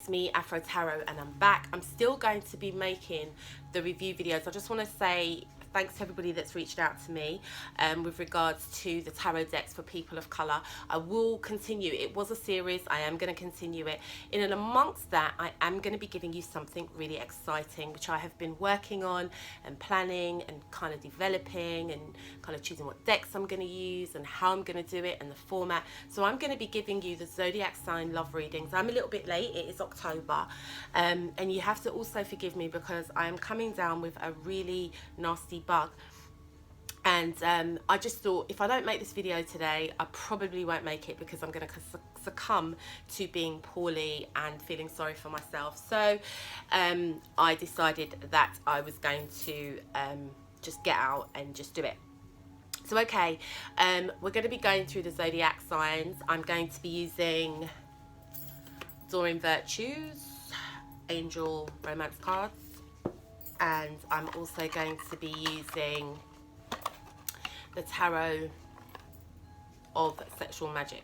it's me, Afro Tarot, and I'm back. I'm still going to be making the review videos. I just want to say thanks to everybody that's reached out to me with regards to the tarot decks for people of colour. I will continue. It was a series. I am going to continue it. In and amongst that, I am going to be giving you something really exciting, which I have been working on and planning and kind of developing and kind of choosing what decks I'm going to use and how I'm going to do it and the format. So I'm going to be giving you the Zodiac sign love readings. I'm a little bit late. It is October. And you have to also forgive me because I am coming down with a really nasty bug, and I just thought if I don't make this video today, I probably won't make it because I'm going to succumb to being poorly and feeling sorry for myself. So I decided that I was going to just get out and just do it. So okay, we're going to be going through the Zodiac signs. I'm going to be using Doreen Virtues, Angel Romance cards, and I'm also going to be using the Tarot of Sexual Magic.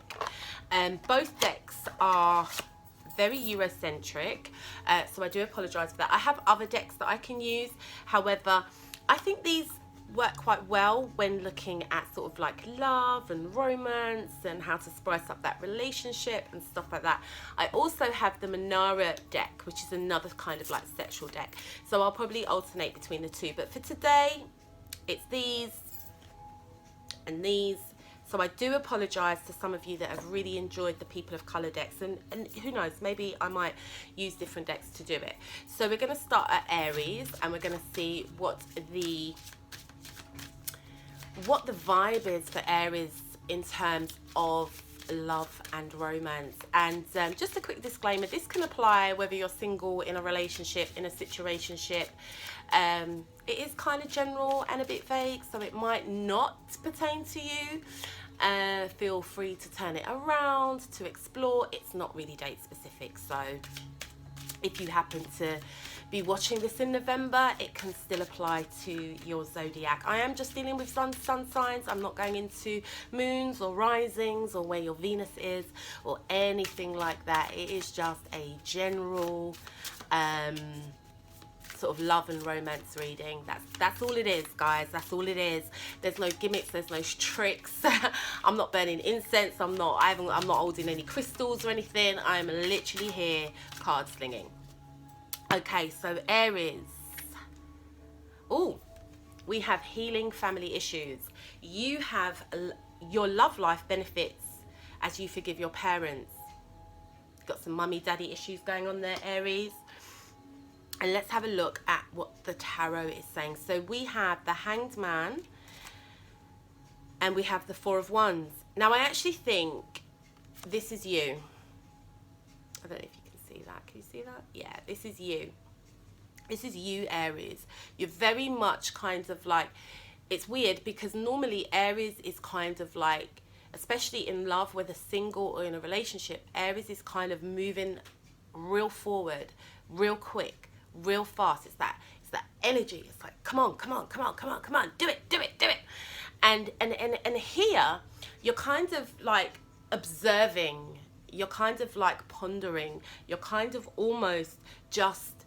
Both decks are very Eurocentric, so I do apologise for that. I have other decks that I can use, however, I think these work quite well when looking at sort of like love and romance and how to spice up that relationship and stuff like that. I also have the Manara deck, which is another kind of like sexual deck, so I'll probably alternate between the two, but for today it's these and these. So I do apologise to some of you that have really enjoyed the People of Colour decks, and who knows, maybe I might use different decks to do it. So we're going to start at Aries, and we're going to see what the vibe is for Aries in terms of love and romance. And just a quick disclaimer, this can apply whether you're single, in a relationship, in a situationship. It is kind of general and a bit vague, so it might not pertain to you. Feel free to turn it around, to explore. It's not really date specific, so if you happen to be watching this in November, it can still apply to your zodiac. I am just dealing with sun signs. I'm not going into moons or risings or where your Venus is or anything like that. It is just a general sort of love and romance reading. That's all it is, guys. That's all it is. There's no gimmicks, there's no tricks. I'm not burning incense, I'm not holding any crystals or anything. I'm literally here card slinging. Okay, so Aries. Oh, we have healing family issues. You have your love life benefits as you forgive your parents. Got some mummy daddy issues going on there, Aries. And let's have a look at what the tarot is saying. So we have the Hanged Man and we have the Four of Wands. Now I actually think this is you. I don't know if you can see that. Can you see that? Yeah, this is you. This is you, Aries. You're very much kind of like, it's weird because normally Aries is kind of like, especially in love, whether single or in a relationship, Aries is kind of moving real forward, real quick, real fast. It's that energy. It's like, come on, come on, come on, come on, come on, do it, do it, do it. And here you're kind of like observing, you're kind of like pondering, you're kind of almost just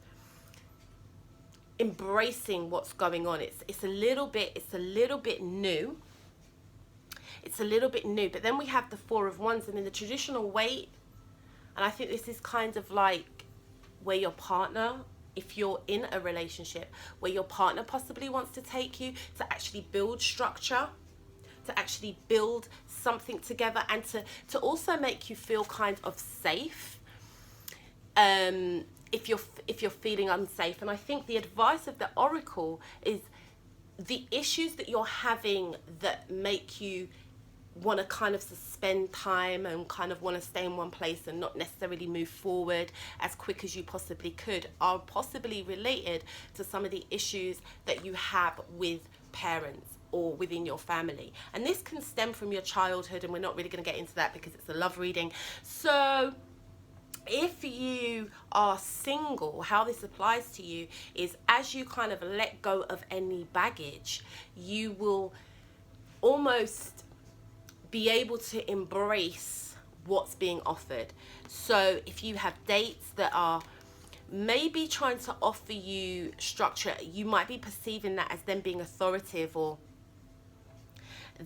embracing what's going on. It's a little bit new. It's a little bit new. But then we have the Four of Wands, and in the traditional way, and I think this is kind of like where your partner, if you're in a relationship, where your partner possibly wants to take you to actually build structure, to actually build something together, and to also make you feel kind of safe. If you're feeling unsafe. And I think the advice of the Oracle is the issues that you're having that make you want to kind of suspend time and kind of want to stay in one place and not necessarily move forward as quick as you possibly could are possibly related to some of the issues that you have with parents or within your family. And this can stem from your childhood, and we're not really going to get into that because it's a love reading. So if you are single, how this applies to you is as you kind of let go of any baggage, you will almost be able to embrace what's being offered. So if you have dates that are maybe trying to offer you structure, you might be perceiving that as them being authoritative, or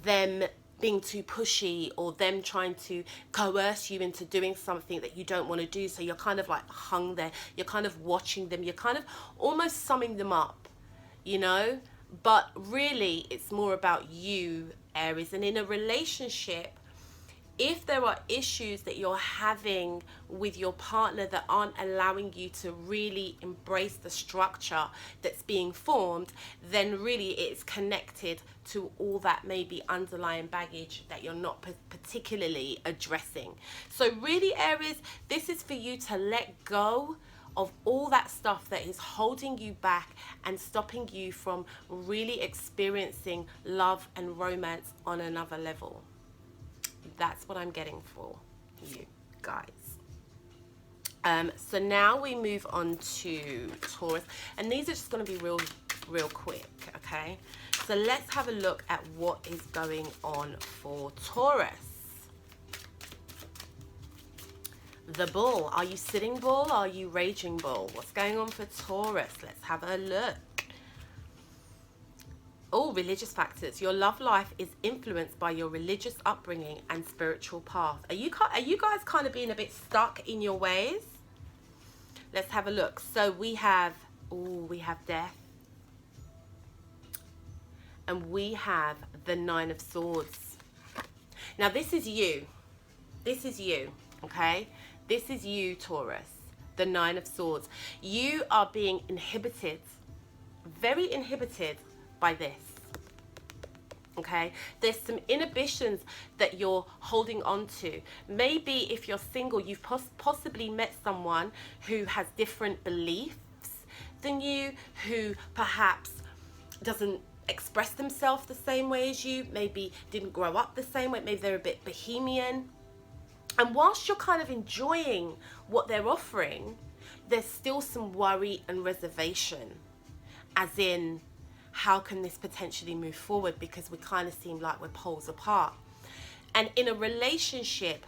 them being too pushy, or them trying to coerce you into doing something that you don't want to do. So you're kind of like hung there, you're kind of watching them, you're kind of almost summing them up, you know. But really it's more about you, Aries. And in a relationship, if there are issues that you're having with your partner that aren't allowing you to really embrace the structure that's being formed, then really it's connected to all that maybe underlying baggage that you're not particularly addressing. So really, Aries, this is for you to let go of all that stuff that is holding you back and stopping you from really experiencing love and romance on another level. That's what I'm getting for you guys. So now we move on to Taurus, and these are just going to be real quick, okay? So let's have a look at what is going on for Taurus. The bull. Are you sitting bull? Are you raging bull? What's going on for Taurus? Let's have a look. Oh, religious factors. Your love life is influenced by your religious upbringing and spiritual path. Are you guys kind of being a bit stuck in your ways? Let's have a look. So we have death. And we have the Nine of Swords. Now this is you. This is you, okay? This is you, Taurus. The Nine of Swords. You are being inhibited, very inhibited by this, okay? There's some inhibitions that you're holding on to. Maybe if you're single, you've possibly met someone who has different beliefs than you, who perhaps doesn't express themselves the same way as you, maybe didn't grow up the same way, maybe they're a bit bohemian. And whilst you're kind of enjoying what they're offering, there's still some worry and reservation, as in, how can this potentially move forward, because we kind of seem like we're poles apart. And in a relationship,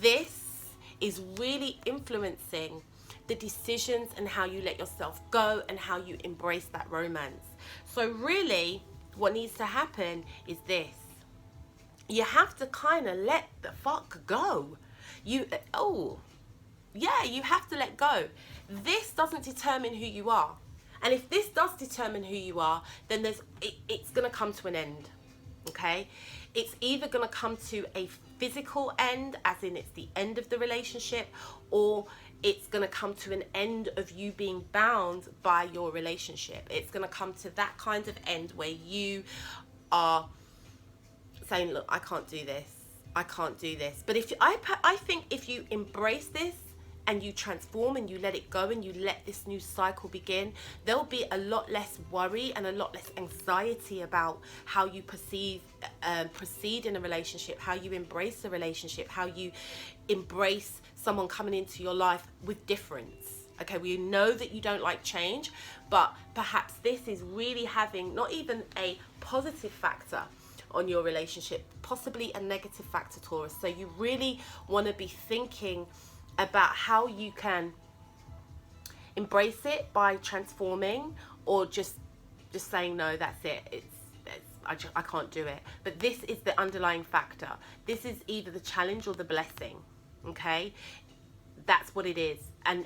this is really influencing the decisions and how you let yourself go and how you embrace that romance. So really what needs to happen is this. You have to kind of let the fuck go. You have to let go. This doesn't determine who you are. And if this does determine who you are, then it's going to come to an end, okay? It's either going to come to a physical end, as in it's the end of the relationship, or it's going to come to an end of you being bound by your relationship. It's going to come to that kind of end where you are saying, look, I can't do this. I can't do this. But I think if you embrace this, and you transform and you let it go and you let this new cycle begin, there'll be a lot less worry and a lot less anxiety about how you proceed in a relationship, how you embrace a relationship, how you embrace someone coming into your life with difference. Okay, we know that you don't like change, but perhaps this is really having not even a positive factor on your relationship, possibly a negative factor, Taurus. So you really want to be thinking about how you can embrace it by transforming, or just saying, no, that's it. I can't do it. But this is the underlying factor. This is either the challenge or the blessing, okay? That's what it is. And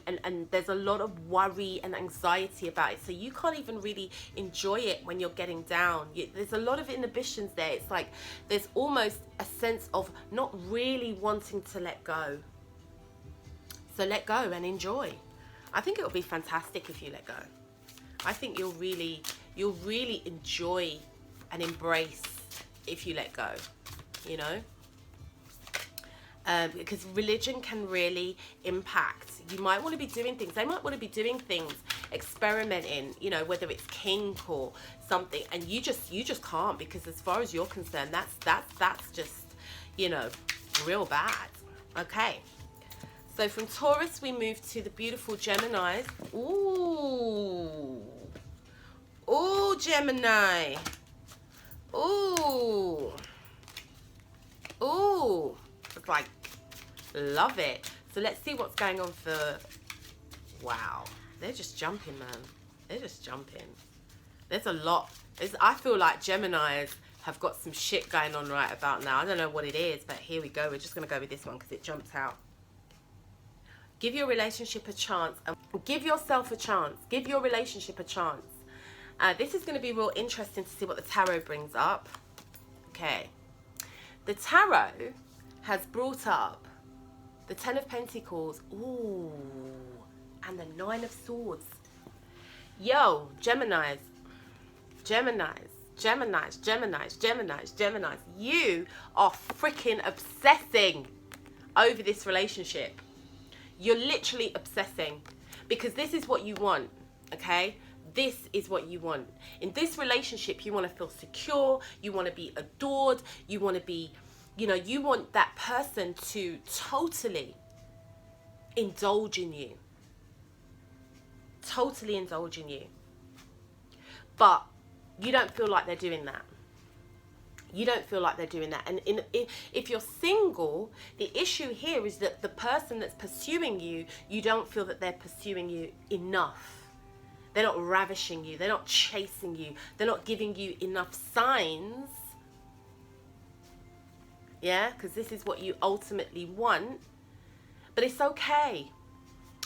there's a lot of worry and anxiety about it. So you can't even really enjoy it when you're getting down. There's a lot of inhibitions there. It's like there's almost a sense of not really wanting to let go. So let go and enjoy. I think it will be fantastic if you let go. I think you'll really enjoy and embrace if you let go, you know? Because religion can really impact. You might want to be doing things. They might want to be doing things, experimenting, you know, whether it's kink or something, and you just can't, because as far as you're concerned, that's just, you know, real bad. Okay. So from Taurus, we move to the beautiful Geminis. Ooh. Ooh, Gemini. Ooh. Ooh. It's like Love it. So let's see what's going on for... Wow. They're just jumping, man. They're just jumping. There's a lot. I feel like Geminis have got some shit going on right about now. I don't know what it is, but here we go. We're just going to go with this one because it jumps out. Give your relationship a chance. Give yourself a chance. Give your relationship a chance. This is going to be real interesting to see what the tarot brings up. Okay. The tarot has brought up the 10 of Pentacles. Ooh. And the 9 of Swords. Yo, Geminis. Geminis. Geminis. Geminis. Geminis. Geminis. You are freaking obsessing over this relationship. You're literally obsessing. Because this is what you want. Okay? This is what you want. In this relationship, you want to feel secure. You want to be adored. You want to be, you know, you want that person to totally indulge in you. Totally indulge in you. But you don't feel like they're doing that. You don't feel like they're doing that. And if you're single, the issue here is that the person that's pursuing you, you don't feel that they're pursuing you enough. They're not ravishing you. They're not chasing you. They're not giving you enough signs. Yeah, because this is what you ultimately want. But it's okay.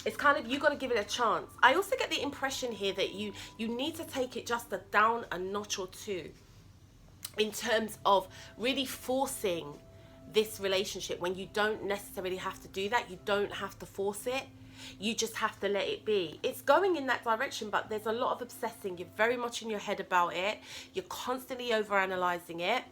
It's kind of, you got to give it a chance. I also get the impression here that you need to take it just down a notch or two in terms of really forcing this relationship when you don't necessarily have to do that. You don't have to force it. You just have to let it be. It's going in that direction, but there's a lot of obsessing. You're very much in your head about it. You're constantly overanalyzing it.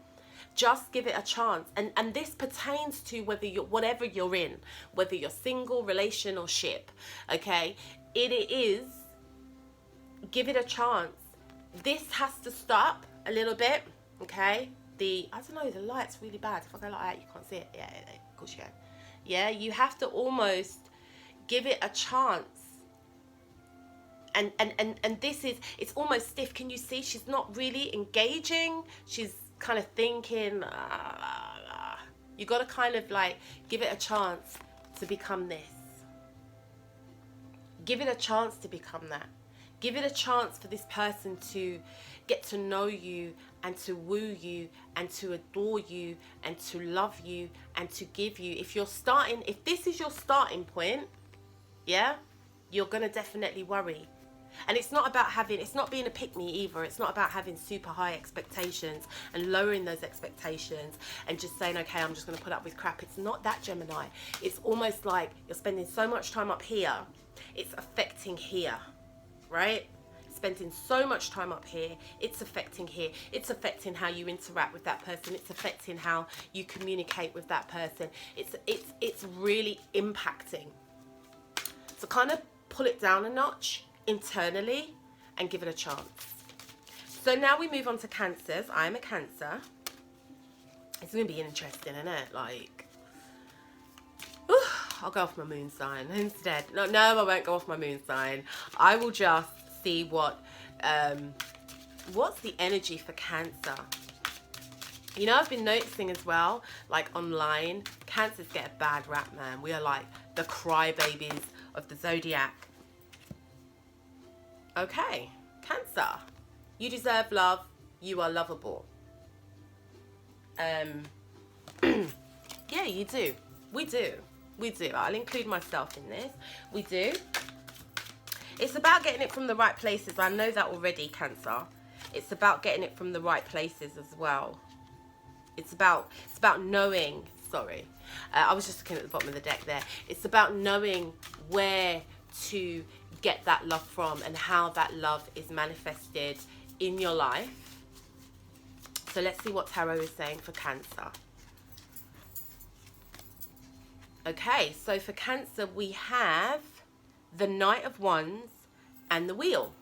Just give it a chance. And this pertains to whether you're, whatever you're in, whether you're single, relation or ship, okay? It is, give it a chance. This has to stop a little bit, okay? I don't know, the light's really bad. If I go like that, you can't see it. Yeah, of course you can. Yeah, you have to almost give it a chance. And this is, it's almost stiff. Can you see? She's not really engaging. She's kind of thinking, you got to kind of like give it a chance to become this. Give it a chance to become that. Give it a chance for this person to get to know you and to woo you and to adore you and to love you and to give you. If this is your starting point, yeah, you're going to definitely worry. And it's not about it's not being a pick-me either. It's not about having super high expectations and lowering those expectations and just saying, okay, I'm just going to put up with crap. It's not that, Gemini. It's almost like you're spending so much time up here, it's affecting here, right? Spending so much time up here, it's affecting here. It's affecting how you interact with that person. It's affecting how you communicate with that person. It's really impacting. So kind of pull it down a notch internally and give it a chance. So now we move on to Cancers. I'm a Cancer. It's going to be interesting, isn't it? Like, I'll go off my moon sign instead. No, I won't go off my moon sign. I will just see what's the energy for Cancer. You know, I've been noticing as well, like online, Cancers get a bad rap, man. We are like the crybabies of the Zodiac. Okay, Cancer. You deserve love. You are lovable. Yeah, you do. We do. We do. I'll include myself in this. We do. It's about getting it from the right places. I know that already, Cancer. It's about getting it from the right places as well. It's about knowing, sorry. I was just looking at the bottom of the deck there. It's about knowing where to get that love from and how that love is manifested in your life. So let's see what Tarot is saying for Cancer. Okay, so for Cancer we have the Knight of Wands and the Wheel.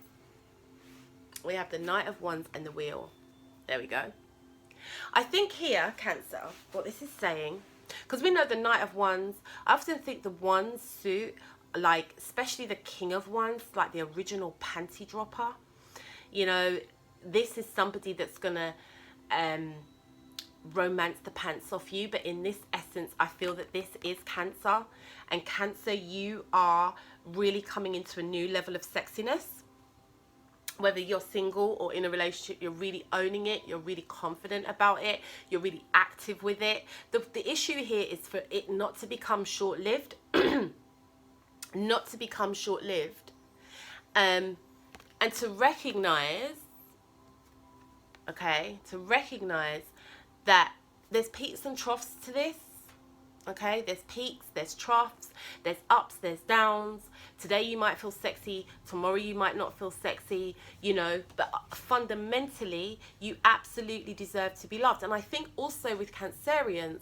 We have the Knight of Wands and the Wheel. There we go. I think here, Cancer, what this is saying, because we know the Knight of Wands, I often think the Wands suit, like especially the King of Wands, like the original panty dropper. You know, this is somebody that's gonna romance the pants off you, but in this essence instance, I feel that this is Cancer. And Cancer, you are really coming into a new level of sexiness. Whether you're single or in a relationship, you're really owning it. You're really confident about it. You're really active with it. The issue here is for it not to become short-lived. Not to become short-lived. And to recognize, okay, to recognize that there's peaks and troughs to this. Okay, there's peaks, there's troughs, there's ups, there's downs. Today you might feel sexy, tomorrow you might not feel sexy, you know, but fundamentally you absolutely deserve to be loved. And I think also with Cancerians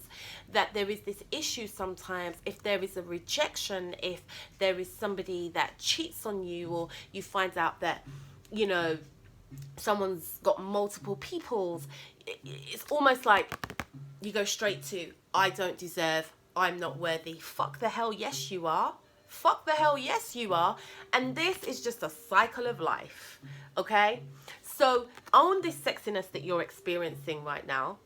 that there is this issue sometimes if there is a rejection, if there is somebody that cheats on you, or you find out that, you know, someone's got multiple peoples, it's almost like you go straight to, I don't deserve, I'm not worthy. Fuck the hell yes you are. Fuck the hell yes you are. And this is just a cycle of life, okay? So own this sexiness that you're experiencing right now.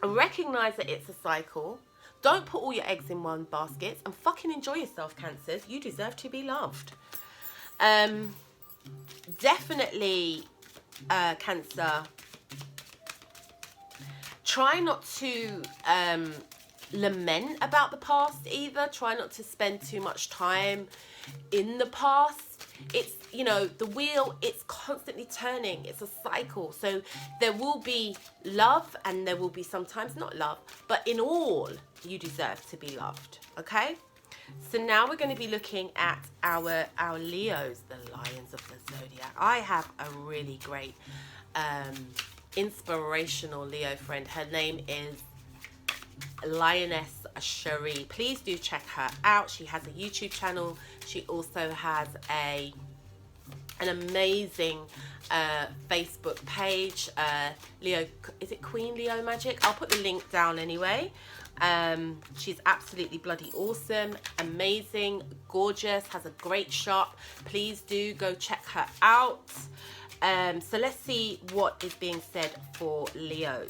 Recognize that it's a cycle. Don't put all your eggs in one basket, and fucking enjoy yourself, Cancers. You deserve to be loved. Definitely, Cancer, try not to lament about the past either. Try not to spend too much time in the past. It's, you know, the wheel, it's constantly turning. It's a cycle. So there will be love and there will be sometimes not love. But in all, you deserve to be loved. Okay? So now we're going to be looking at our Leos, the lions of the zodiac. I have a really great inspirational Leo friend. Her name is Lioness Cherie. Please do check her out. She has a YouTube channel. She also has an amazing Facebook page. Leo, is it Queen Leo Magic? I'll put the link down anyway. She's absolutely bloody awesome, amazing, gorgeous, has a great shop. Please do go check her out. So let's see what is being said for Leos.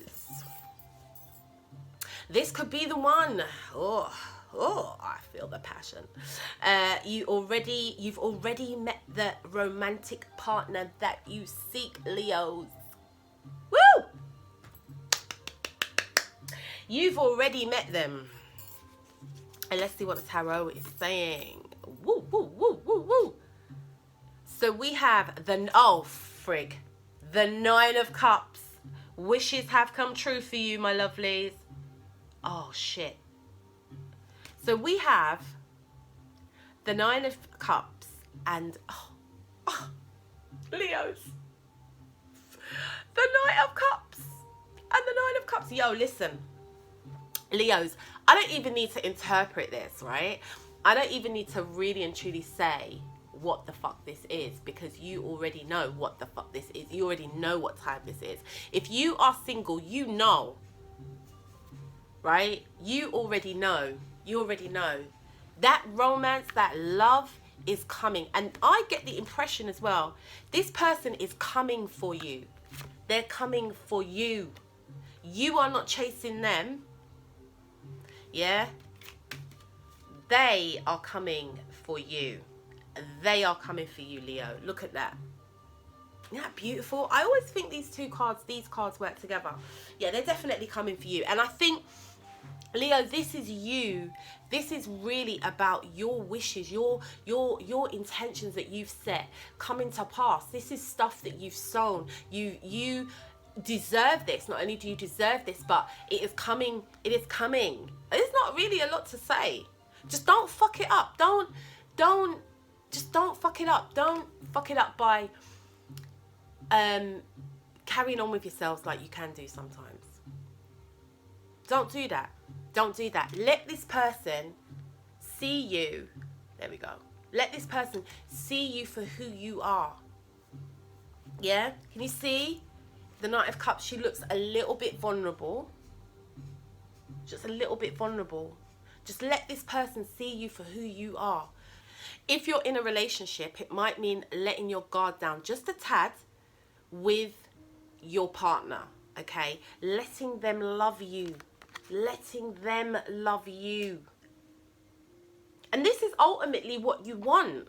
This could be the one. Oh, I feel the passion. You've already met the romantic partner that you seek, Leos. Woo! You've already met them. And let's see what the tarot is saying. Woo, woo, woo, woo, woo. So we have the, oh, frig. The Nine of Cups. Wishes have come true for you, my lovelies. Oh, shit. So we have the Nine of Cups and, Leos. The Knight of Cups and the Nine of Cups. Yo, listen. Leos, I don't even need to interpret this, right? I don't even need to really and truly say what the fuck this is, because you already know what the fuck this is. You already know what time this is. If you are single, you know, right? You already know. You already know. That romance, that love is coming. And I get the impression as well, this person is coming for you. They're coming for you. You are not chasing them. Yeah? They are coming for you. They are coming for you, Leo. Look at that. Isn't that beautiful? I always think these cards work together. Yeah, they're definitely coming for you. And I think, Leo, this is you. This is really about your wishes, your intentions that you've set coming to pass. This is stuff that you've sown. You deserve this. Not only do you deserve this, but it is coming. It is coming. There's not really a lot to say. Just don't fuck it up. Just don't fuck it up. Don't fuck it up by carrying on with yourselves like you can do sometimes. Don't do that. Don't do that. Let this person see you. There we go. Let this person see you for who you are. Yeah? Can you see? The Knight of Cups, she looks a little bit vulnerable. Just a little bit vulnerable. Just let this person see you for who you are. If you're in a relationship, it might mean letting your guard down just a tad with your partner, okay? Letting them love you letting them love you. And this is ultimately what you want.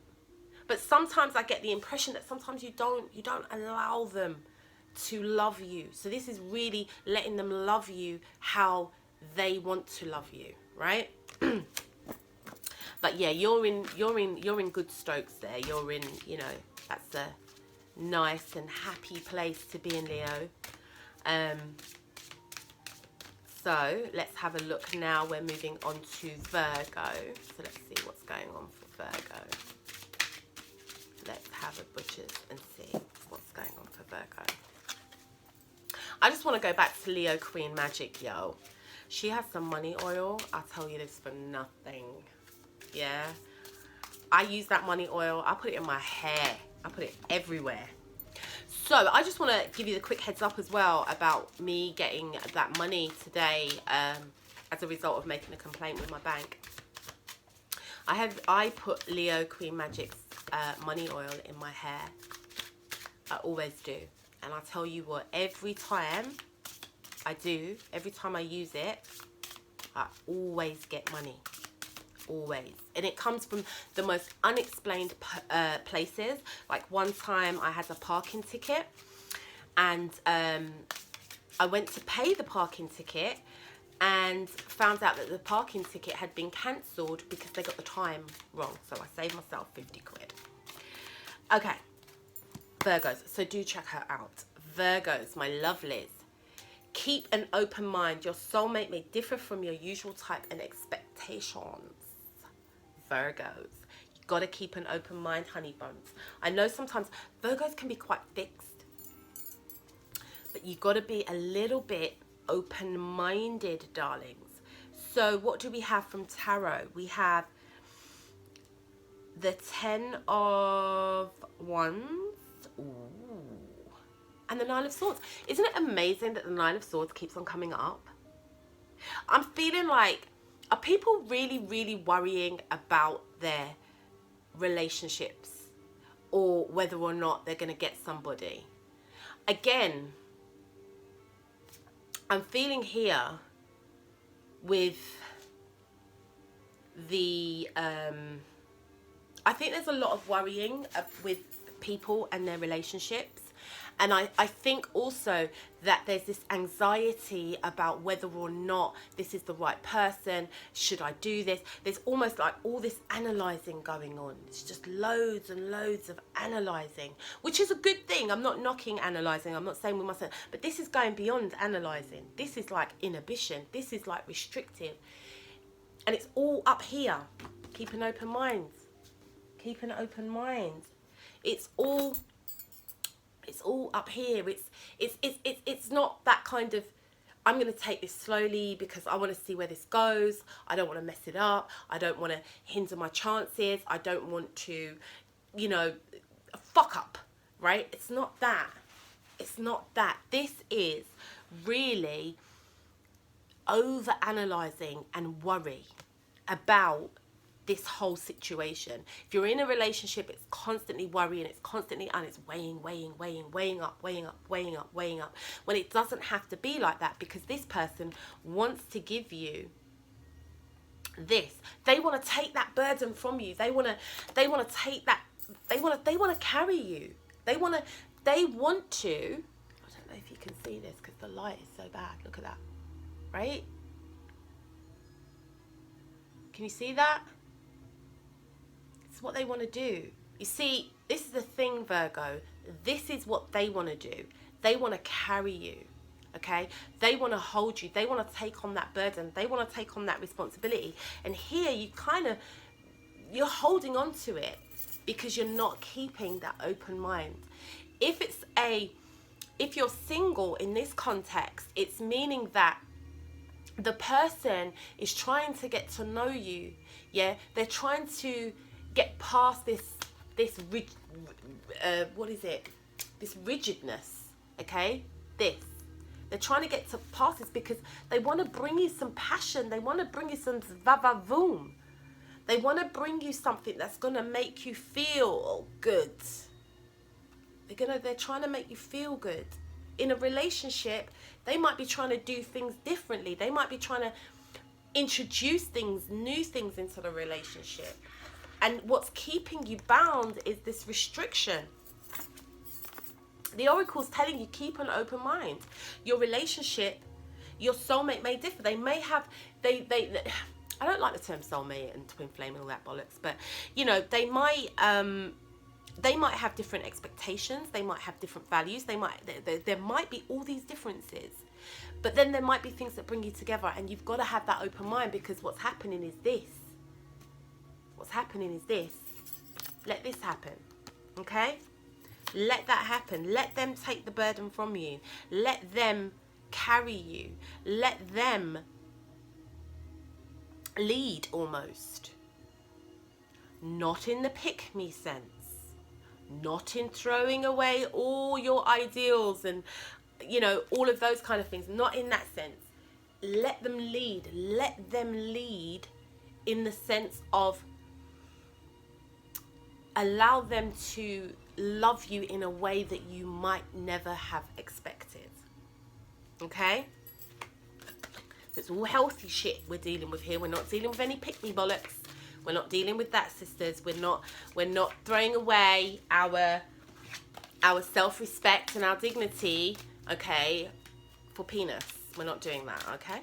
But sometimes I get the impression that sometimes you don't allow them to love you. So this is really letting them love you how they want to love you, right? But yeah, you're in good strokes there. You're in, you know, that's a nice and happy place to be in, Leo. So let's have a look now. We're moving on to Virgo. So let's see what's going on for Virgo. Let's have a butchers and see what's going on for Virgo. I just want to go back to Leo Queen Magic, yo. She has some money oil. I'll tell you this for nothing. Yeah. I use that money oil. I put it in my hair. I put it everywhere. So I just want to give you the quick heads up as well about me getting that money today as a result of making a complaint with my bank. I put Leo Queen Magic's money oil in my hair. I always do. And I'll tell you what, every time I use it, I always get money. Always. And it comes from the most unexplained places. Like one time I had a parking ticket and I went to pay the parking ticket and found out that the parking ticket had been cancelled because they got the time wrong. So I saved myself 50 quid. Okay, Virgos, so do check her out. Virgos, my lovelies, keep an open mind. Your soulmate may differ from your usual type and expectations. Virgos, you got to keep an open mind, honey buns. I know sometimes Virgos can be quite fixed, but you got to be a little bit open-minded, darlings. So what do we have from tarot? We have the 10 of Wands. Ooh. And the 9 of Swords. Isn't it amazing that the 9 of Swords keeps on coming up? I'm feeling like, are people really, really worrying about their relationships or whether or not they're going to get somebody? Again, I'm feeling here with the, I think there's a lot of worrying with people and their relationships. And I think also that there's this anxiety about whether or not this is the right person. Should I do this? There's almost like all this analysing going on. It's just loads and loads of analysing, which is a good thing. I'm not knocking analysing. I'm not saying we mustn't. But this is going beyond analysing. This is like inhibition. This is like restrictive. And it's all up here. Keep an open mind. Keep an open mind. It's all up here. It's not that kind of, I'm going to take this slowly because I want to see where this goes. I don't want to mess it up. I don't want to hinder my chances. I don't want to, you know, fuck up, right? It's not that. It's not that. This is really over-analysing and worry about this whole situation. If you're in a relationship, it's constantly worrying, it's constantly, and it's weighing up. When it doesn't have to be like that, because this person wants to give you this. They want to take that burden from you. They want to take that. They want to carry you. They want to. I don't know if you can see this because the light is so bad. Look at that, right? Can you see that? It's what they want to do. You see, this is the thing, Virgo. This is what they want to do. They want to carry you, okay? They want to hold you. They want to take on that burden. They want to take on that responsibility. And here you're holding on to it because you're not keeping that open mind. If you're single in this context, it's meaning that the person is trying to get to know you. Yeah, they're trying to get past this rigidness. Okay, they're trying to get past this because they want to bring you some passion. They want to bring you some va-va-voom. They want to bring you something that's gonna make you feel good. They're trying to make you feel good. in a relationship, they might be trying to do things differently. They might be trying to introduce things, new things into the relationship. And what's keeping you bound is this restriction. The oracle's telling you, keep an open mind. Your relationship, your soulmate may differ. They may have, they I don't like the term soulmate and twin flame and all that bollocks, but you know, they might have different expectations. They might have different values. There might be all these differences, but then there might be things that bring you together, and you've got to have that open mind, because what's happening is this. Let this happen, okay? Let that happen. Let them take the burden from you. Let them carry you. Let them lead, almost. Not in the pick-me sense. Not in throwing away all your ideals and, you know, all of those kind of things. Not in that sense. Let them lead. Let them lead in the sense of allow them to love you in a way that you might never have expected. Okay? It's all healthy shit we're dealing with here. We're not dealing with any pick-me bollocks. We're not dealing with that, sisters. We're not throwing away our self-respect and our dignity, okay, for penis. We're not doing that, okay?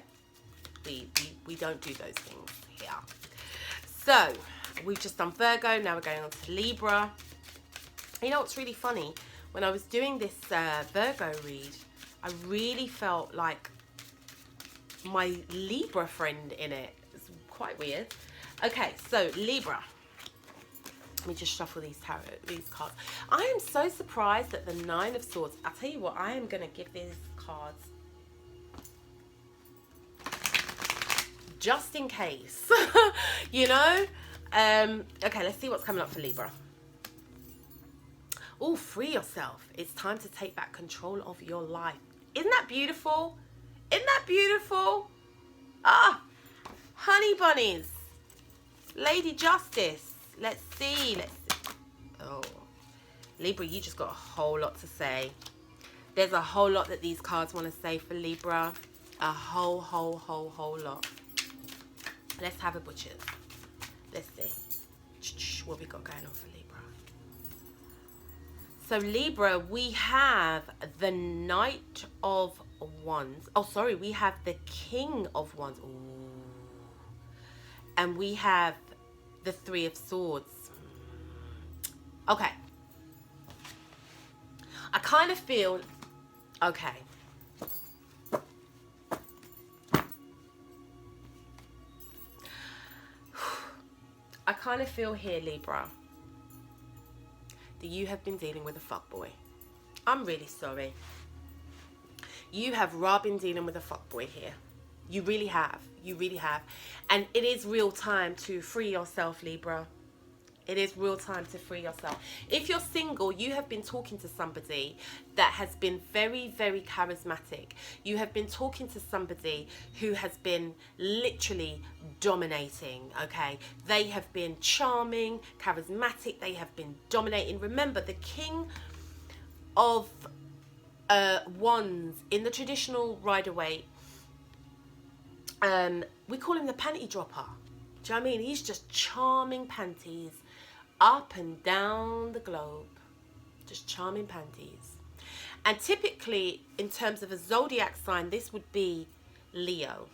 We don't do those things here. So, we've just done Virgo. Now we're going on to Libra. You know what's really funny? When I was doing this Virgo read, I really felt like my Libra friend in it. It's quite weird. Okay, so Libra. Let me just shuffle these cards. I am so surprised at the Nine of Swords. I'll tell you what, I am going to give these cards just in case. You know? Okay, let's see what's coming up for Libra. Oh, free yourself. It's time to take back control of your life. Isn't that beautiful? Isn't that beautiful? Ah, honey bunnies. Lady Justice. Let's see. Oh, Libra, you just got a whole lot to say. There's a whole lot that these cards want to say for Libra. A whole lot. Let's have a butcher's. Let's see what we got going on for Libra. So Libra, we have the Knight of Wands. Oh, sorry, we have the King of Wands. Ooh. And we have the Three of Swords. Okay. I kind of feel... Okay. I kind of feel here, Libra, that you have been dealing with a fuckboy. I'm really sorry. You have been dealing with a fuckboy here. You really have. You really have. And it is real time to free yourself, Libra. It is real time to free yourself. If you're single, you have been talking to somebody that has been very, very charismatic. You have been talking to somebody who has been literally dominating, okay? They have been charming, charismatic. They have been dominating. Remember, the King of Wands in the traditional Rider-Waite, we call him the panty dropper. Do you know what I mean? He's just charming panties up and down the globe. Just charming panties. And typically, in terms of a zodiac sign, this would be Leo.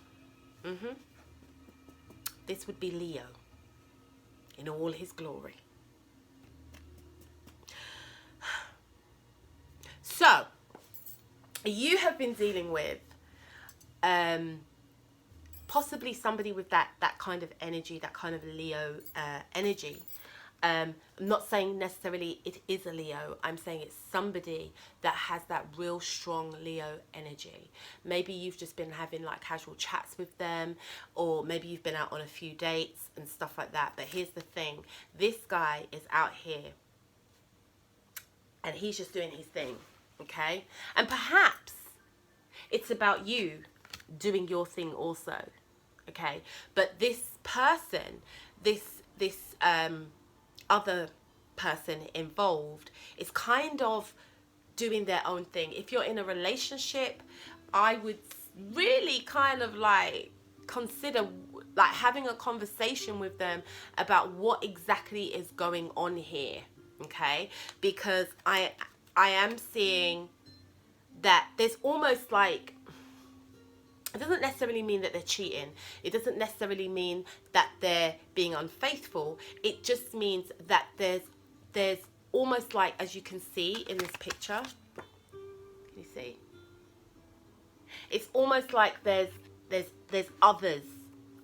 This would be Leo in all his glory. So, you have been dealing with possibly somebody with that kind of energy, that kind of Leo energy. I'm not saying necessarily it is a Leo. I'm saying it's somebody that has that real strong Leo energy. Maybe you've just been having like casual chats with them, or maybe you've been out on a few dates and stuff like that. But here's the thing. This guy is out here and he's just doing his thing, okay? And perhaps it's about you doing your thing also, okay? But this person, this other person involved is kind of doing their own thing. If you're in a relationship, I would really kind of like consider like having a conversation with them about what exactly is going on here, okay? Because I am seeing that there's almost like, it doesn't necessarily mean that they're cheating. It doesn't necessarily mean that they're being unfaithful. It just means that there's almost like, as you can see in this picture, can you see? It's almost like there's others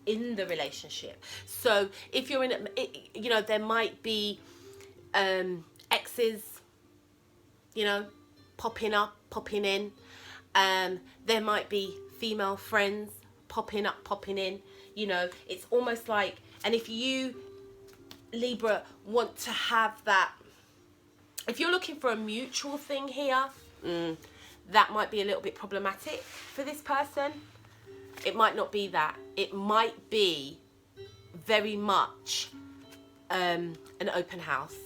in the relationship. So if you're in, you know, there might be exes, you know, popping up, popping in. There might be female friends popping up, popping in. You know, it's almost like, and if you, Libra, want to have that, if you're looking for a mutual thing here, that might be a little bit problematic for this person. It might not be that. It might be very much an open house.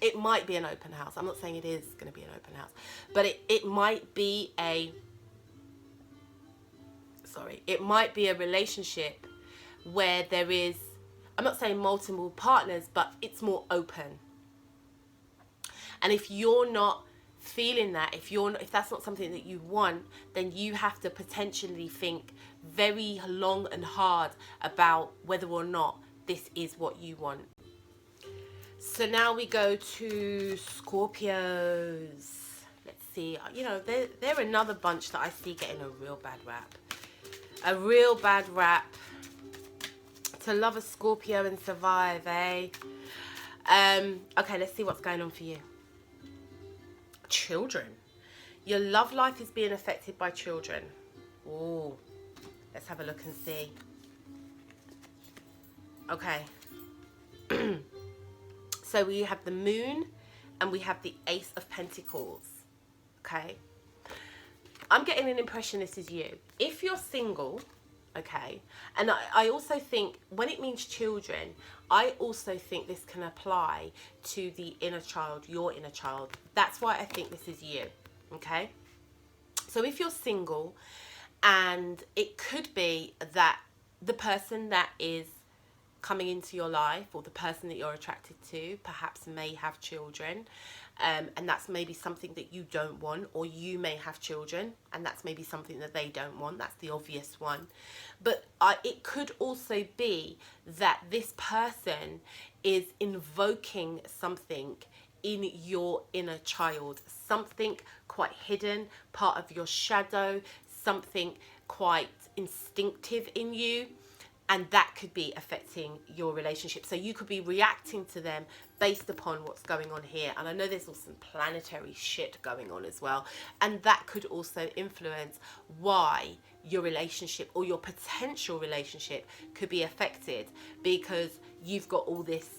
It might be an open house. I'm not saying it is going to be an open house, but it might be it might be a relationship where there is, I'm not saying multiple partners, but it's more open. And if you're not feeling that, if that's not something that you want, then you have to potentially think very long and hard about whether or not this is what you want. So now we go to Scorpios. Let's see. You know, they're another bunch that I see getting a real bad rap. A real bad rap. To love a Scorpio and survive, eh? Okay, let's see what's going on for you. Children. Your love life is being affected by children. Ooh. Let's have a look and see. Okay. So we have the Moon and we have the Ace of Pentacles. Okay. I'm getting an impression this is you. If you're single, okay, and I also think when it means children, I also think this can apply to the inner child, your inner child. That's why I think this is you, okay? So if you're single, and it could be that the person that is coming into your life, or the person that you're attracted to, perhaps may have children, and that's maybe something that you don't want, or you may have children and that's maybe something that they don't want. That's the obvious one. But it could also be that this person is invoking something in your inner child, something quite hidden, part of your shadow, something quite instinctive in you. And that could be affecting your relationship. So you could be reacting to them based upon what's going on here. And I know there's also some planetary shit going on as well. And that could also influence why your relationship or your potential relationship could be affected, because you've got all this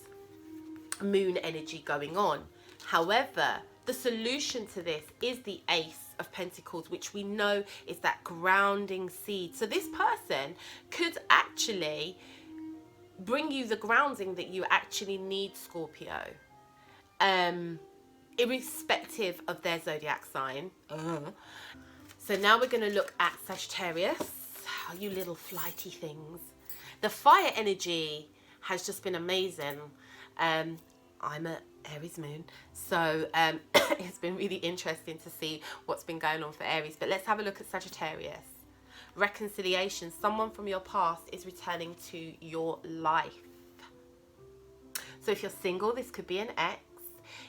Moon energy going on. However, the solution to this is the Ace of Pentacles, which we know is that grounding seed. So this person could actually bring you the grounding that you actually need, Scorpio, irrespective of their zodiac sign. So now we're going to look at Sagittarius. Oh, you little flighty things. The fire energy has just been amazing. I'm a Aries moon, so it's been really interesting to see what's been going on for Aries. But let's have a look at Sagittarius. Reconciliation. Someone from your past is returning to your life. So if you're single, this could be an ex.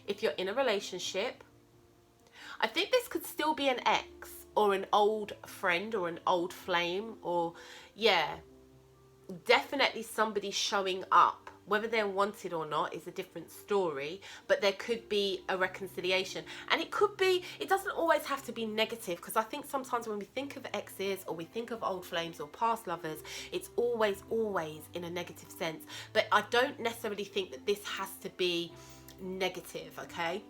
If you're in a relationship, I think this could still be an ex or an old friend or an old flame, or yeah, definitely somebody showing up. Whether they're wanted or not is a different story, but there could be a reconciliation. And it could be, it doesn't always have to be negative, because I think sometimes when we think of exes or we think of old flames or past lovers, it's always in a negative sense. But I don't necessarily think that this has to be negative, okay?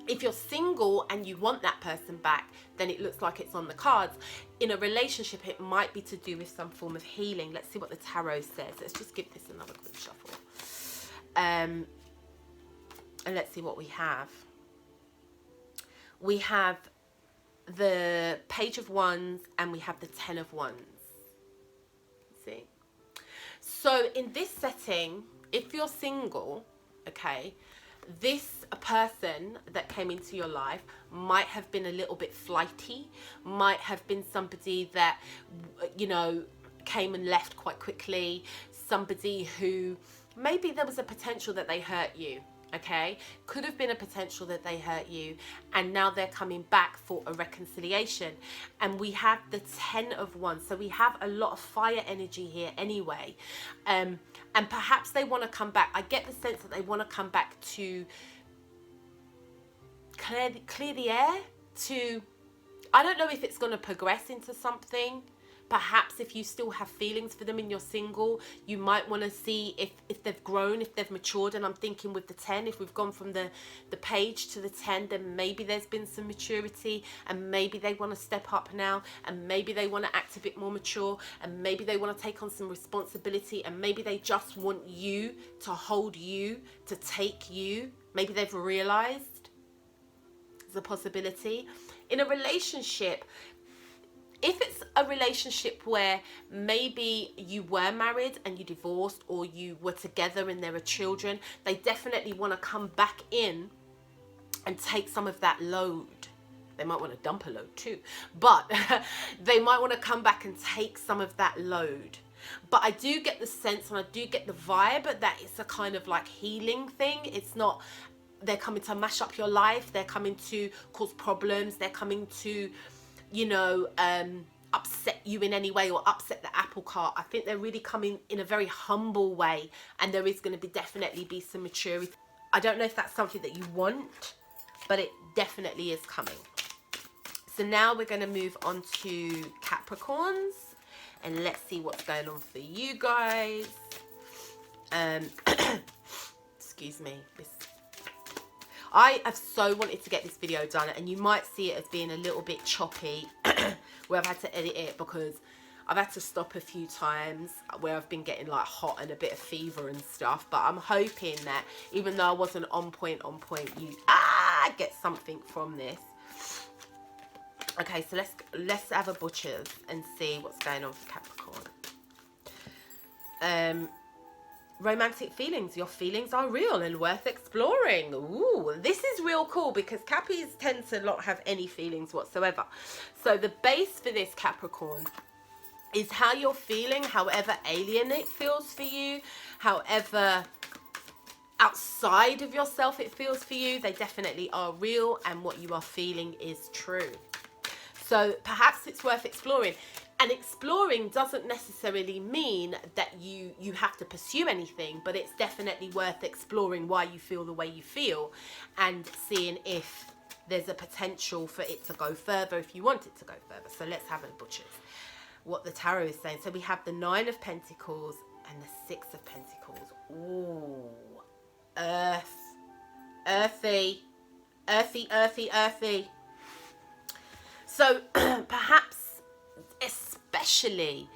If you're single and you want that person back, then it looks like it's on the cards. In a relationship, it might be to do with some form of healing. Let's see what the tarot says. Let's just give this another quick shuffle. And let's see what we have. we have the Page of Wands, and we have the Ten of Wands. See? So in this setting, if you're single, okay, this person that came into your life might have been a little bit flighty, might have been somebody that, you know, came and left quite quickly, somebody who maybe there was a potential that they hurt you, okay? Could have been a potential that they hurt you, and now they're coming back for a reconciliation. And we have the Ten of Wands, so we have a lot of fire energy here anyway. And perhaps they want to come back. I get the sense that they want to come back to clear the air, to, I don't know if it's going to progress into something. Perhaps if you still have feelings for them and you're single, you might want to see if they've grown, if they've matured. And I'm thinking with the 10, if we've gone from the Page to the 10, then maybe there's been some maturity, and maybe they want to step up now, and maybe they want to act a bit more mature, and maybe they want to take on some responsibility, and maybe they just want you to hold you, to take you. Maybe they've realized there's a possibility. In a relationship, if it's a relationship where maybe you were married and you divorced, or you were together and there are children, they definitely want to come back in and take some of that load. They might want to dump a load too, but they might want to come back and take some of that load. But I do get the sense, and I do get the vibe that it's a kind of like healing thing. It's not, they're coming to mash up your life, they're coming to cause problems, they're coming to, you know, upset you in any way, or upset the apple cart. I think they're really coming in a very humble way, and there is going to be definitely be some maturity. I don't know if that's something that you want, but it definitely is coming. So now we're going to move on to Capricorns, and let's see what's going on for you guys. Excuse me. I have so wanted to get this video done, and you might see it as being a little bit choppy where I've had to edit it because I've had to stop a few times where I've been getting like hot and a bit of fever and stuff. But I'm hoping that even though I wasn't on point, you get something from this. Okay, so let's have a butcher's and see what's going on for Capricorn. Romantic feelings. Your feelings are real and worth exploring. Ooh, this is real cool because Cappies tend to not have any feelings whatsoever. So the base for this, Capricorn, is how you're feeling, however alien it feels for you, however outside of yourself it feels for you. They definitely are real, and what you are feeling is true. So perhaps it's worth exploring. And exploring doesn't necessarily mean that you have to pursue anything, but it's definitely worth exploring why you feel the way you feel, and seeing if there's a potential for it to go further, if you want it to go further. So let's have a butcher's. What the tarot is saying. So we have the 9 of Pentacles and the 6 of Pentacles. Ooh, earthy. So perhaps, especially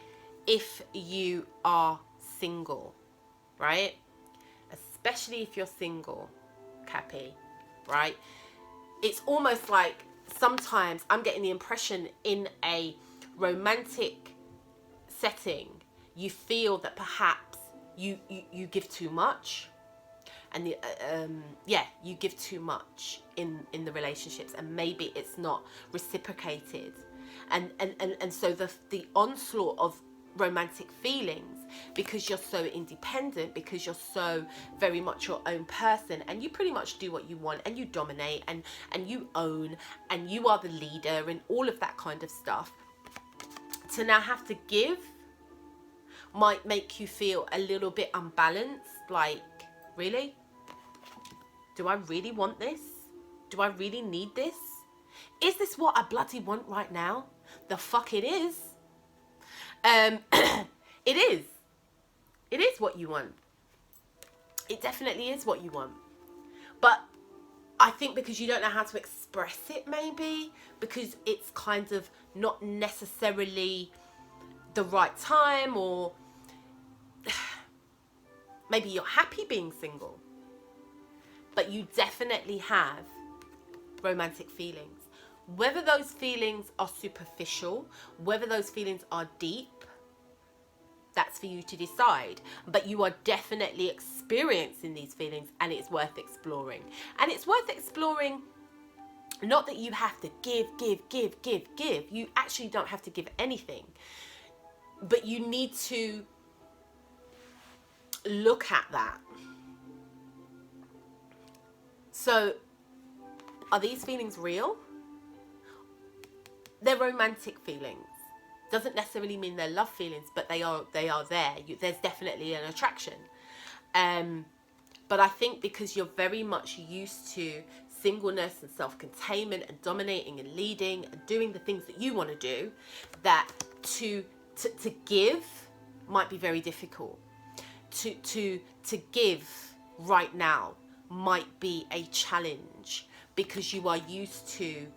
if you are single, right? Especially if you're single, Cappy, right? It's almost like sometimes I'm getting the impression in a romantic setting, you feel that perhaps you give too much. And you give too much in the relationships, and maybe it's not reciprocated, and so the onslaught of romantic feelings, because you're so independent, because you're so very much your own person, and you pretty much do what you want, and you dominate, and you own, and you are the leader, and all of that kind of stuff. To now have to give might make you feel a little bit unbalanced, like, really? Do I really want this? Do I really need this? Is this what I bloody want right now? The fuck it is. It is. It is what you want. It definitely is what you want. But I think because you don't know how to express it, maybe, because it's kind of not necessarily the right time, or maybe you're happy being single, but you definitely have romantic feelings. Whether those feelings are superficial, whether those feelings are deep, that's for you to decide. But you are definitely experiencing these feelings, and it's worth exploring. And it's worth exploring, not that you have to give. You actually don't have to give anything. But you need to look at that. So, are these feelings real? They're romantic feelings. Doesn't necessarily mean they're love feelings, but they are there. There's definitely an attraction. But I think because you're very much used to singleness and self-containment and dominating and leading and doing the things that you want to do, that to give might be very difficult. To give right now might be a challenge because you are used to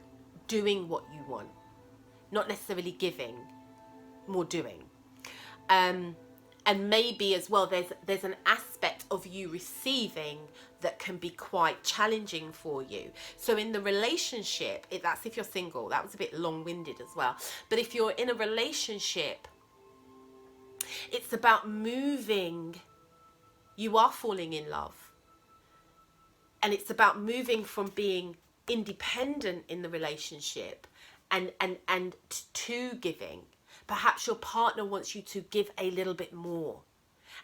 doing what you want, not necessarily giving, more doing. And maybe as well there's an aspect of you receiving that can be quite challenging for you. So in the relationship, that's if you're single. That was a bit long-winded as well. But if you're in a relationship, it's about moving. You are falling in love. And it's about moving from being independent in the relationship and to giving. Perhaps your partner wants you to give a little bit more.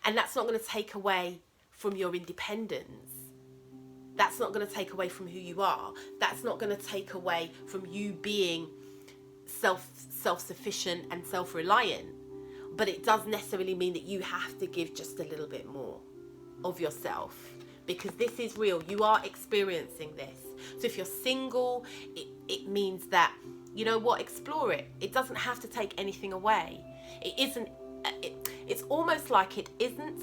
And that's not going to take away from your independence. That's not going to take away from who you are. That's not going to take away from you being self-sufficient and self-reliant. But it does necessarily mean that you have to give just a little bit more of yourself. Because this is real. You are experiencing this. So if you're single, it means that, you know what, explore it. It doesn't have to take anything away. It isn't, it's almost like it isn't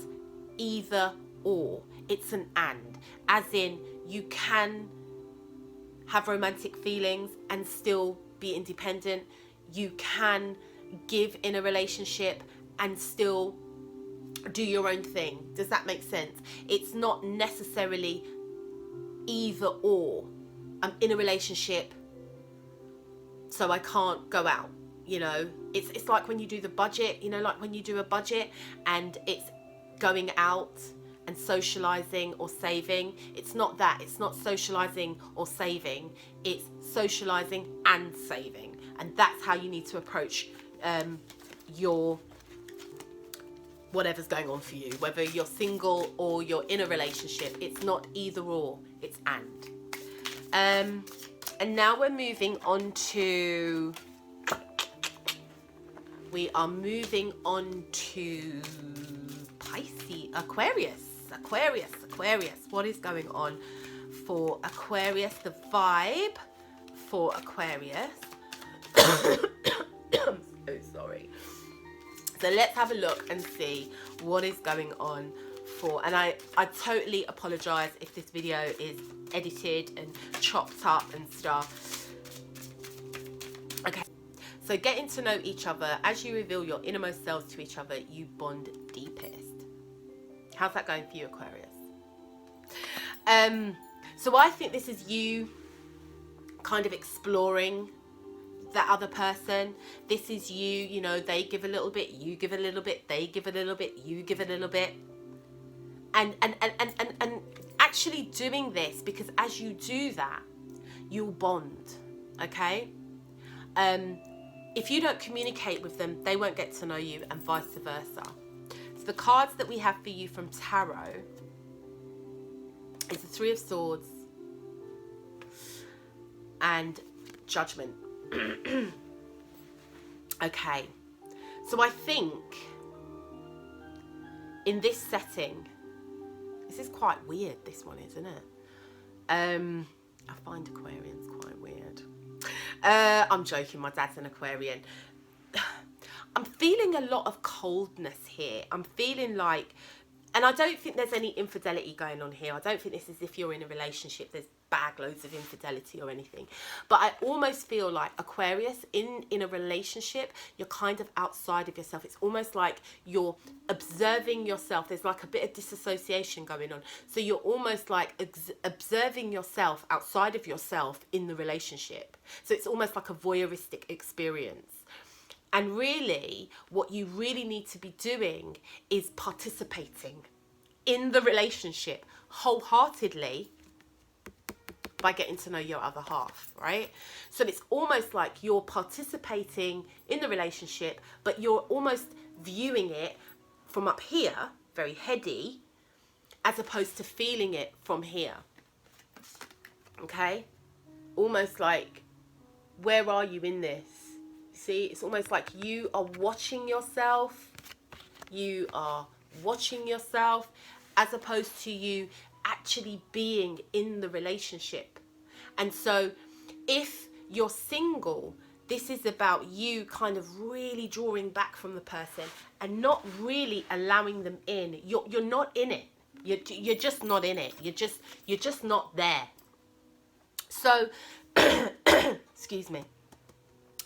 either or. It's an and. As in, you can have romantic feelings and still be independent. You can give in a relationship and still do your own thing. Does that make sense? It's not necessarily either or. I'm in a relationship, so I can't go out. You know, it's like when you do the budget, you know, like when you do a budget and it's going out and socializing or saving. It's not that. It's not socializing or saving. It's socializing and saving. And that's how you need to approach your whatever's going on for you, whether you're single or you're in a relationship. It's not either or, it's and now we're moving on to Pisces, Aquarius. What is going on for Aquarius? The vibe for Aquarius. I'm so sorry. So let's have a look and see what is going on for, and I totally apologize if this video is edited and chopped up and stuff. Okay, so getting to know each other. As you reveal your innermost selves to each other, you bond deepest. How's that going for you, Aquarius? So I think this is you kind of exploring that other person. This is you know, they give a little bit, you give a little bit, they give a little bit, you give a little bit. And actually doing this, because as you do that, you'll bond, okay? If you don't communicate with them, they won't get to know you, and vice versa. So the cards that we have for you from Tarot is the Three of Swords and Judgment. Okay, so I think in this setting, this is quite weird, this one, isn't it? I find Aquarians quite weird. I'm joking, my dad's an Aquarian. I'm feeling a lot of coldness here. I'm feeling like And I don't think there's any infidelity going on here. I don't think this is if you're in a relationship, there's bag loads of infidelity or anything. But I almost feel like Aquarius, in a relationship, you're kind of outside of yourself. It's almost like you're observing yourself. There's like a bit of disassociation going on. So you're almost like observing yourself outside of yourself in the relationship. So it's almost like a voyeuristic experience. And really, what you really need to be doing is participating in the relationship wholeheartedly by getting to know your other half, right? So it's almost like you're participating in the relationship, but you're almost viewing it from up here, very heady, as opposed to feeling it from here, okay? Almost like, where are you in this? See, it's almost like you are watching yourself. You are watching yourself as opposed to you actually being in the relationship. And so if you're single, this is about you kind of really drawing back from the person and not really allowing them in. You're not in it. You're just not in it. You're just not there. So, excuse me.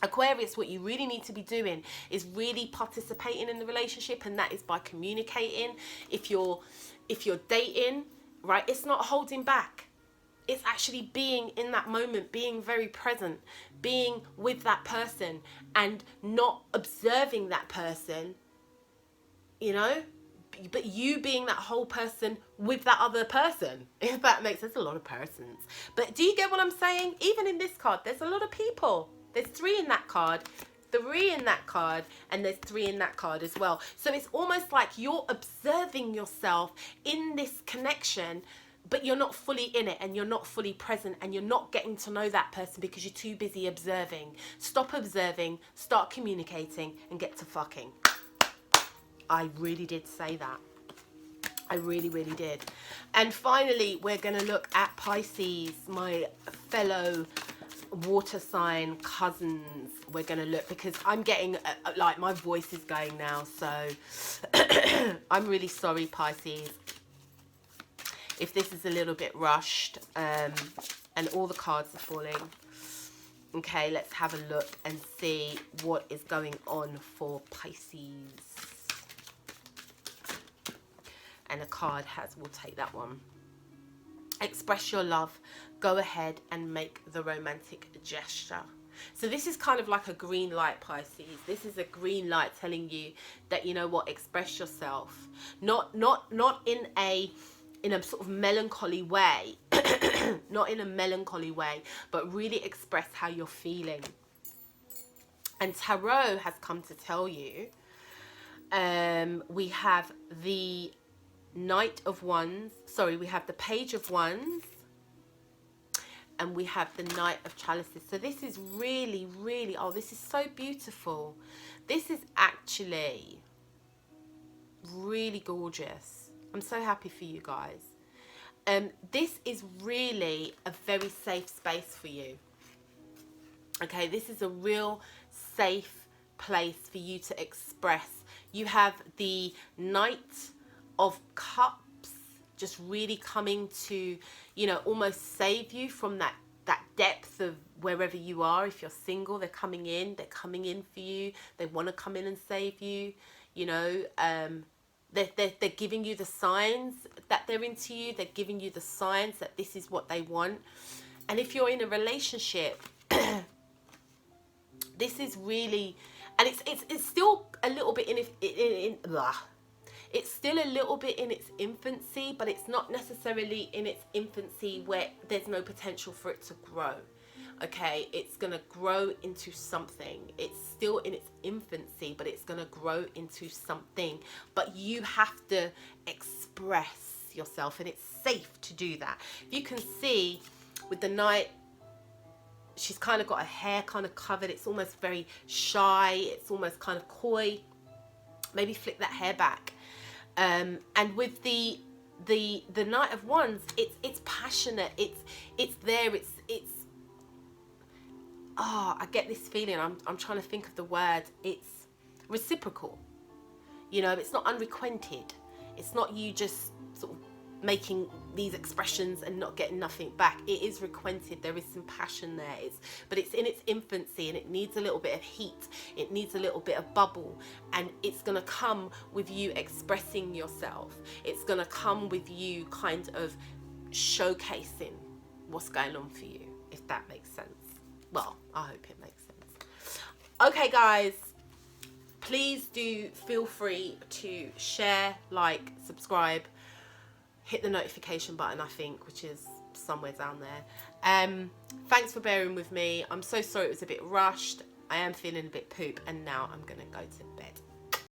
Aquarius, what you really need to be doing is really participating in the relationship, and that is by communicating. If you're dating, right, it's not holding back. It's actually being in that moment, being very present, being with that person and not observing that person, you know, but you being that whole person with that other person, if that makes sense. A lot of persons. But do you get what I'm saying? Even in this card, there's a lot of people. There's 3 in that card, 3 in that card, and there's 3 in that card as well. So it's almost like you're observing yourself in this connection, but you're not fully in it and you're not fully present and you're not getting to know that person because you're too busy observing. Stop observing, start communicating, and get to fucking. I really did say that. I really, really did. And finally, we're going to look at Pisces, my fellow water sign cousins. We're going to look, because I'm getting like my voice is going now, so I'm really sorry, Pisces, if this is a little bit rushed and all the cards are falling. Okay, let's have a look and see what is going on for Pisces. And a card we'll take that one. Express your love. Go ahead and make the romantic gesture. So this is kind of like a green light, Pisces. This is a green light telling you that, you know what, express yourself. Not in a sort of melancholy way. Not in a melancholy way, but really express how you're feeling. And Tarot has come to tell you, we have the Knight of Wands, sorry, we have the Page of Wands, and we have the Knight of Chalices. So this is really, really, oh, this is so beautiful. This is actually really gorgeous. I'm so happy for you guys. This is really a very safe space for you. Okay, this is a real safe place for you to express. You have the Knight of Cups just really coming to, you know, almost save you from that depth of wherever you are. If you're single, they're coming in for you. They want to come in and save you, you know. They're giving you the signs that they're into you. They're giving you the signs that this is what they want. And if you're in a relationship, this is really, and it's still a little bit it's still a little bit in its infancy, but it's not necessarily in its infancy where there's no potential for it to grow. Okay, it's going to grow into something. It's still in its infancy, but it's going to grow into something. But you have to express yourself, and it's safe to do that. You can see with the Knight, she's kind of got her hair kind of covered. It's almost very shy. It's almost kind of coy. Maybe flick that hair back. And with the Knight of Wands, it's passionate. It's there. It's I get this feeling. I'm trying to think of the word. It's reciprocal. You know, it's not unrequited. It's not you just sort of making these expressions and not getting nothing back. It is requented. There is some passion there. But it's in its infancy, and it needs a little bit of heat. It needs a little bit of bubble, and it's going to come with you expressing yourself. It's going to come with you kind of showcasing what's going on for you, if that makes sense. Well, I hope it makes sense. Okay, guys, please do feel free to share, like, subscribe, hit the notification button, I think, which is somewhere down there. Thanks for bearing with me. I'm so sorry it was a bit rushed. I am feeling a bit poop, and now I'm gonna go to bed.